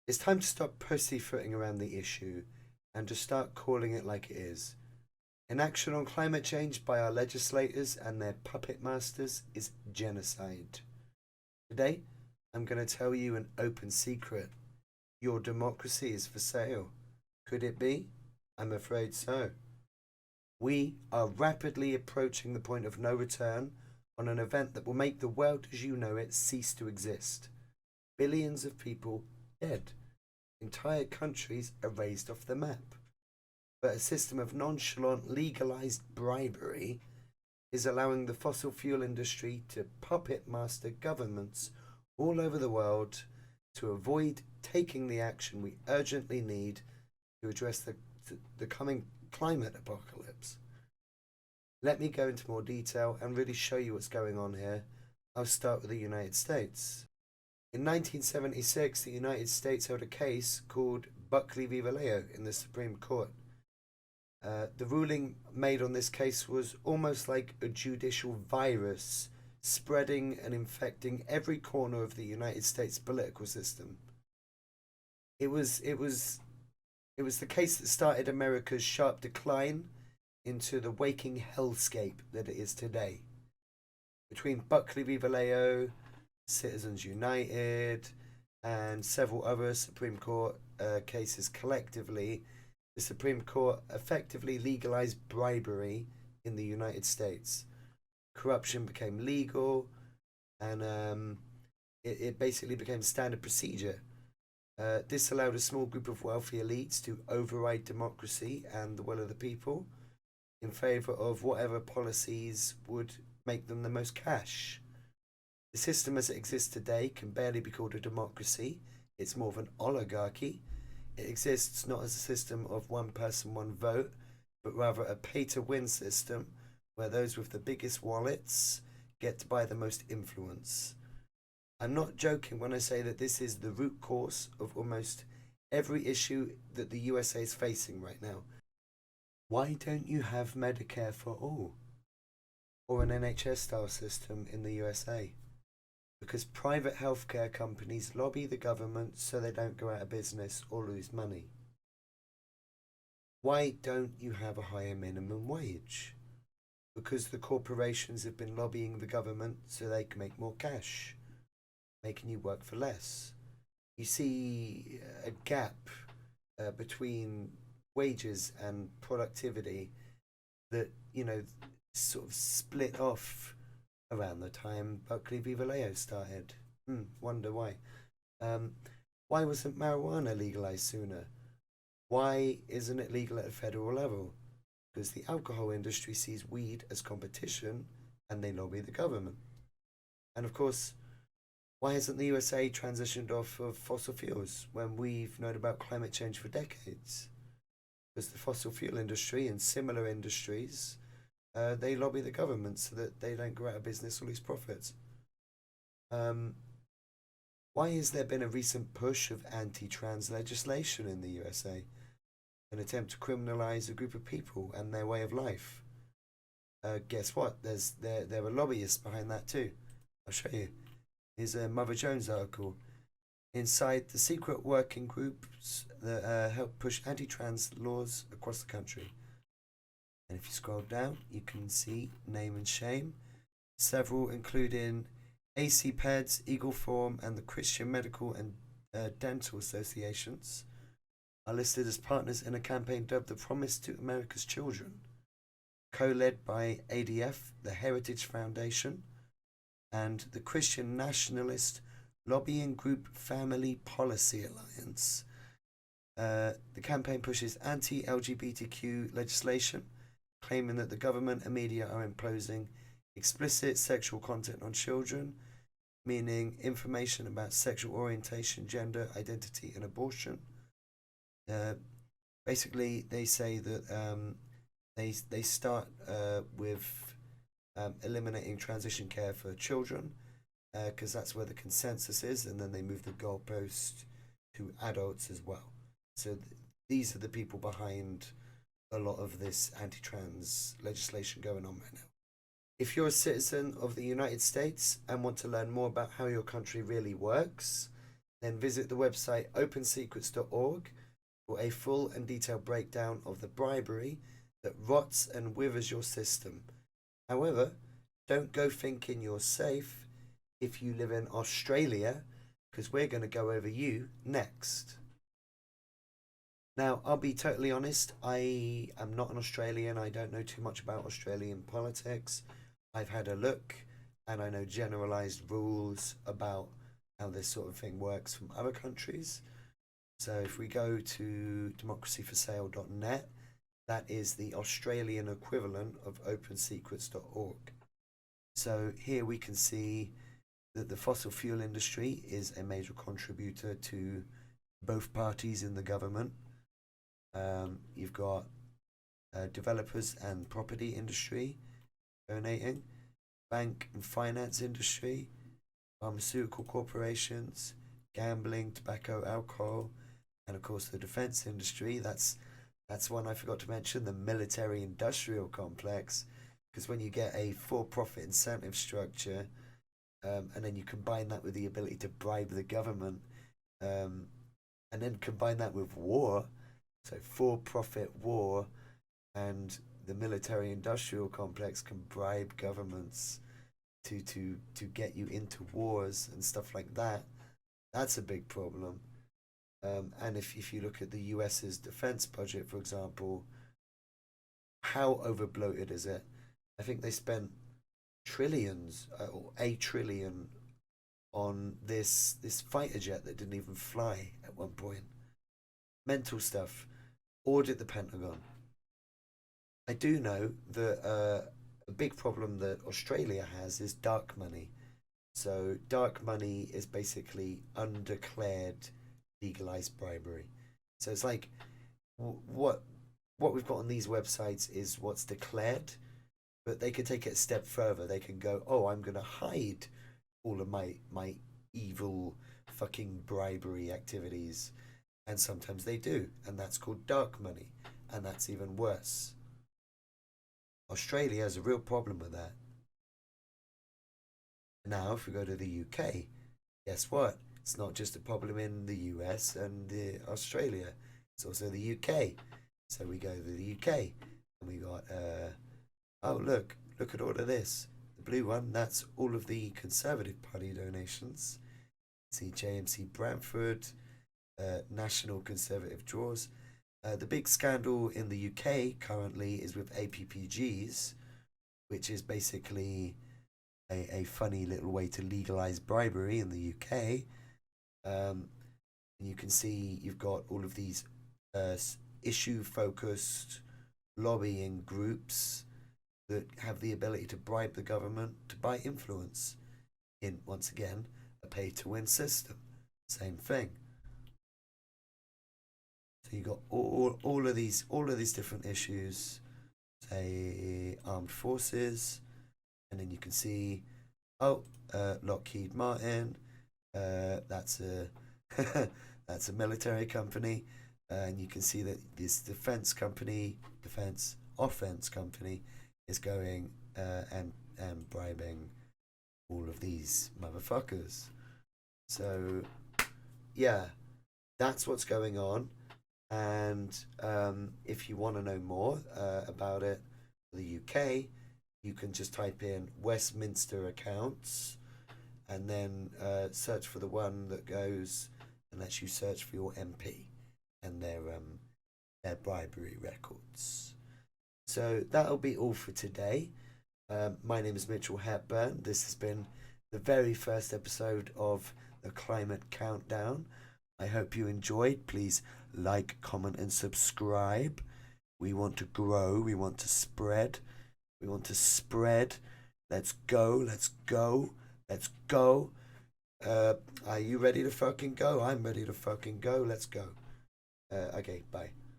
It's time to stop pussyfooting around the issue and to start calling it like it is. Inaction on climate change by our legislators and their puppet masters is genocide. Today, I'm going to tell you an open secret. Your democracy is for sale. Could it be? I'm afraid so. We are rapidly approaching the point of no return on an event that will make the world as you know it cease to exist. Billions of people dead. Entire countries erased off the map. But a system of nonchalant, legalized bribery is allowing the fossil fuel industry to puppet master governments all over the world to avoid taking the action we urgently need to address the coming climate apocalypse. Let me go into more detail and really show you what's going on here. I'll start with the United States. In 1976, the United States held a case called Buckley v. Vallejo in the Supreme Court. The ruling made on this case was almost like a judicial virus spreading and infecting every corner of the United States political system. It was the case that started America's sharp decline into the waking hellscape that it is today. Between Buckley v. Vallejo, Citizens United, and several other Supreme Court cases collectively, the Supreme Court effectively legalized bribery in the United States. Corruption became legal, and it basically became standard procedure. This allowed a small group of wealthy elites to override democracy and the will of the people in favour of whatever policies would make them the most cash. The system as it exists today can barely be called a democracy. It's more of an oligarchy. It exists not as a system of one person, one vote, but rather a pay-to-win system where those with the biggest wallets get to buy the most influence. I'm not joking when I say that this is the root cause of almost every issue that the USA is facing right now. Why don't you have Medicare for all? Or an NHS-style system in the USA? Because private healthcare companies lobby the government so they don't go out of business or lose money. Why don't you have a higher minimum wage? Because the corporations have been lobbying the government so they can make more cash, making you work for less. You see a gap between wages and productivity that, sort of split off around the time Buckley v. Vallejo started. Wonder why. Why wasn't marijuana legalized sooner? Why isn't it legal at a federal level? Because the alcohol industry sees weed as competition and they lobby the government. And of course, why hasn't the USA transitioned off of fossil fuels when we've known about climate change for decades? Because the fossil fuel industry and similar industries, they lobby the government so that they don't go out of business or lose profits. Why has there been a recent push of anti-trans legislation in the USA? An attempt to criminalize a group of people and their way of life. Guess what? There are lobbyists behind that too. I'll show you. Here's a Mother Jones article. Inside the secret working groups that help push anti-trans laws across the country. And if you scroll down, you can see name and shame. Several, including ACPEDS, Eagle Forum, and the Christian Medical and Dental Associations, are listed as partners in a campaign dubbed The Promise to America's Children, co-led by ADF, the Heritage Foundation, and the Christian Nationalist Lobbying Group Family Policy Alliance. The campaign pushes anti-LGBTQ legislation, claiming that the government and media are imposing explicit sexual content on children, meaning information about sexual orientation, gender identity, and abortion. Basically, they say that they start with eliminating transition care for children, because that's where the consensus is, and then they move the goalpost to adults as well. So these are the people behind a lot of this anti-trans legislation going on right now. If you're a citizen of the United States and want to learn more about how your country really works, Then visit the website opensecrets.org for a full and detailed breakdown of the bribery that rots and withers your system. However, don't go thinking you're safe if you live in Australia, because we're going to go over you next. Now, I'll be totally honest, I am not an Australian. I don't know too much about Australian politics. I've had a look and I know generalized rules about how this sort of thing works from other countries. So if we go to democracyforsale.net, that is the Australian equivalent of opensecrets.org. So here we can see that the fossil fuel industry is a major contributor to both parties in the government. You've got developers and property industry donating, bank and finance industry, pharmaceutical corporations, gambling, tobacco, alcohol, and of course the defense industry. That's one I forgot to mention, the military industrial complex, because when you get a for-profit incentive structure, and then you combine that with the ability to bribe the government, and then combine that with war, so for-profit war, and the military industrial complex can bribe governments to get you into wars and stuff like that. That's a big problem. And if you look at the US's defense budget, for example, how over bloated is it? I think they spent trillions, or a trillion, on this fighter jet that didn't even fly at one point. Mental stuff. Audit the Pentagon. I do know that a big problem that Australia has is dark money. So dark money is basically undeclared legalized bribery. So it's like what we've got on these websites is what's declared, but they could take it a step further. They can go, oh, I'm going to hide all of my evil fucking bribery activities. And sometimes they do, and that's called dark money, and that's even worse. Australia has a real problem with that. Now, if we go to the UK, guess what? It's not just a problem in the US and Australia, it's also the UK. So we go to the UK, and we got, oh, look at all of this. The blue one, that's all of the Conservative Party donations. See JMC Bradford, National Conservative draws. The big scandal in the UK currently is with APPGs, which is basically a funny little way to legalize bribery in the UK. And you can see you've got all of these issue-focused lobbying groups that have the ability to bribe the government to buy influence in, once again, a pay-to-win system. Same thing. So you got all of these different issues, say armed forces, and then you can see, oh, Lockheed Martin, that's a that's a military company, and you can see that this defense offense company is going and bribing all of these motherfuckers. So yeah, that's what's going on. And if you want to know more about it, the UK, you can just type in Westminster accounts and then search for the one that goes and lets you search for your MP and their bribery records. So that'll be all for today. My name is Mitchell Hepburn. This has been the very first episode of the Climate Countdown. I hope you enjoyed. Please like, comment, and subscribe. We want to grow. We want to spread. We want to spread. Let's go. Let's go. Let's go. Are you ready to fucking go? I'm ready to fucking go. Let's go. Okay, bye.